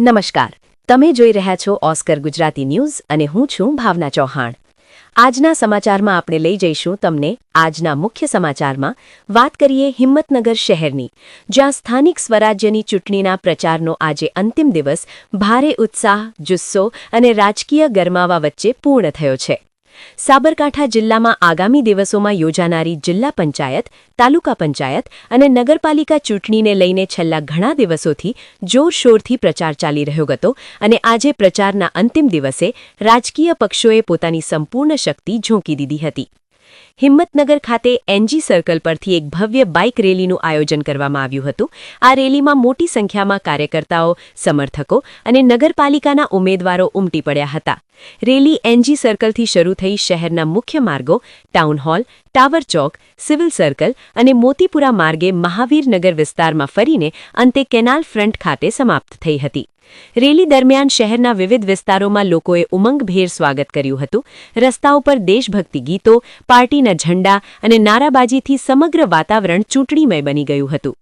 નમસ્કાર, તમે જોઈ રહ્યા છો ઓસ્કર ગુજરાતી ન્યૂઝ અને હું છું ભાવના ચૌહાણ। આજના સમાચારમાં આપણે લઈ જઈશું તમને આજના મુખ્ય સમાચારમાં વાત કરીએ હિંમતનગર શહેરની, જ્યાં સ્થાનિક સ્વરાજ્યની ચૂંટણીના પ્રચારનો આજે અંતિમ દિવસ ભારે ઉત્સાહ, જુસ્સો અને રાજકીય ગરમાવા વચ્ચે પૂર્ણ થયો છે। સાબરકાંઠા જિલ્લામાં આગામી દિવસોમાં યોજાનારી જિલ્લા પંચાયત, તાલુકા પંચાયત અને નગરપાલિકા ચૂંટણીને લઈને છેલ્લા ઘણા દિવસોથી જોરશોરથી પ્રચાર ચાલી રહ્યો હતો અને આજે પ્રચારના અંતિમ દિવસે રાજકીય પક્ષોએ પોતાની સંપૂર્ણ શક્તિ ઝોંકી દીધી હતી। હિંમતનગર ખાતે એનજી સર્કલ પરથી એક ભવ્ય બાઇક રેલીનું આયોજન કરવામાં આવ્યું હતું। આ રેલીમાં મોટી સંખ્યામાં કાર્યકર્તાઓ, સમર્થકો અને નગરપાલિકાના ઉમેદવારો ઉમટી પડ્યા હતા। રેલી એનજી સર્કલથી શરૂ થઈ શહેરના મુખ્ય માર્ગો, ટાઉન હોલ, ટાવર ચોક, સિવિલ સર્કલ અને મોતીપુરા માર્ગે મહાવીરનગર વિસ્તારમાં ફરીને અંતે કેનાલ ફ્રન્ટ ખાતે સમાપ્ત થઈ હતી। રેલી દરમિયાન શહેરના વિવિધ વિસ્તારોમાં લોકોએ ઉમંગભેર સ્વાગત કર્યું હતું। રસ્તાઓ પર દેશભક્તિ ગીતો, પાર્ટીના ઝંડા અને નારાબાજીથી સમગ્ર વાતાવરણ ચૂંટણીમય બની ગયું હતું।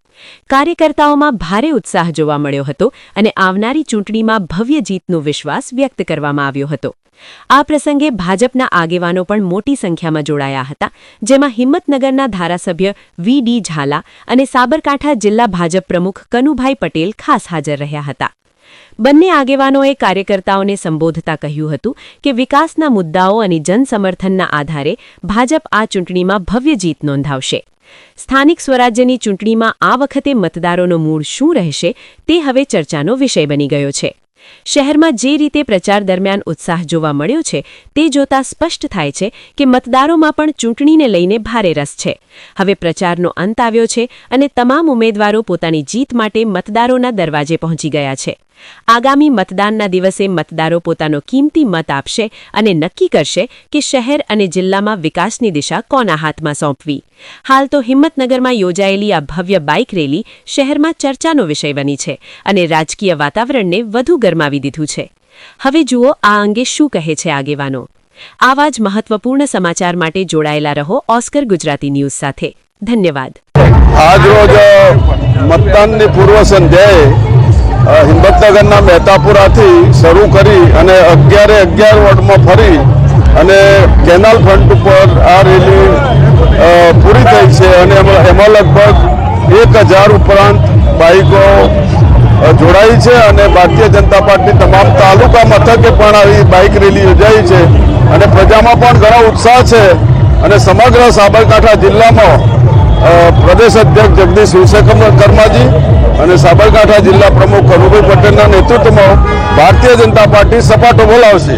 કાર્યકર્તાઓમાં ભારે ઉત્સાહ જોવા મળ્યો હતો અને આવનારી ચૂંટણીમાં ભવ્ય જીતનો વિશ્વાસ વ્યક્ત કરવામાં આવ્યો હતો। આ પ્રસંગે ભાજપના આગેવાનો પણ મોટી સંખ્યામાં જોડાયા હતા, જેમાં હિંમતનગરના ધારાસભ્ય વી.ડી. ઝાલા અને સાબરકાંઠા જિલ્લા ભાજપ પ્રમુખ કનુભાઈ પટેલ ખાસ હાજર રહ્યા હતા। બંને આગેવાનોએ કાર્યકર્તાઓને સંબોધતા કહ્યું હતું કે વિકાસના મુદ્દાઓ અને જનસમર્થનના આધારે ભાજપ આ ચૂંટણીમાં ભવ્ય જીત નોંધાવશે। સ્થાનિક સ્વરાજ્યની ચૂંટણીમાં આ વખતે મતદારોનો મૂળ શું રહેશે તે હવે ચર્ચાનો વિષય બની ગયો છે। શહેરમાં જે રીતે પ્રચાર દરમિયાન ઉત્સાહ જોવા મળ્યો છે તે જોતા સ્પષ્ટ થાય છે કે મતદારોમાં પણ ચૂંટણીને લઈને ભારે રસ છે। હવે પ્રચારનો અંત આવ્યો છે અને તમામ ઉમેદવારો પોતાની જીત માટે મતદારોના દરવાજે પહોંચી ગયા છે। આગામી મતદાનના દિવસે મતદારો પોતાનો કિંમતી મત આપશે અને નક્કી કરશે કે શહેર અને જિલ્લામાં વિકાસની દિશા કોના હાથમાં સોંપવી। હાલ તો હિંમતનગરમાં યોજાયેલી આ ભવ્ય બાઇક રેલી શહેરમાં ચર્ચાનો વિષય બની છે અને રાજકીય વાતાવરણને વધુ ગરમાવી દીધું છે। હવે જુઓ આ અંગે શું કહે છે આગેવાનો। આવા જ મહત્વપૂર્ણ સમાચાર માટે જોડાયેલા રહો ઓસ્કર ગુજરાતી ન્યૂઝ સાથે। ધન્યવાદ। આજરોજ મતદાનની પૂર્વ સંધ્યાએ હિંમતનગરના મહેતાપુરાથી શરૂ કરી અને 11 વોર્ડમાં ફરી અને કેનાલ ફ્રન્ટ ઉપર આ રેલી પૂરી થઈ છે અને એમાં લગભગ 1000 ઉપરાંત બાઇકો જોડાઈ છે અને ભારતીય જનતા પાર્ટી તમામ તાલુકા મથકે પણ આવી બાઇક રેલી યોજાઈ છે અને પ્રજામાં પણ ઘણો ઉત્સાહ છે અને સમગ્ર સાબરકાંઠા જિલ્લામાં પ્રદેશ અધ્યક્ષ જગદીશ વિશ્વકર્માજી અને સાબરકાંઠા જિલ્લા પ્રમુખ કનુભાઈ પટેલના નેતૃત્વમાં ભારતીય જનતા પાર્ટી સપાટો બોલાવશે।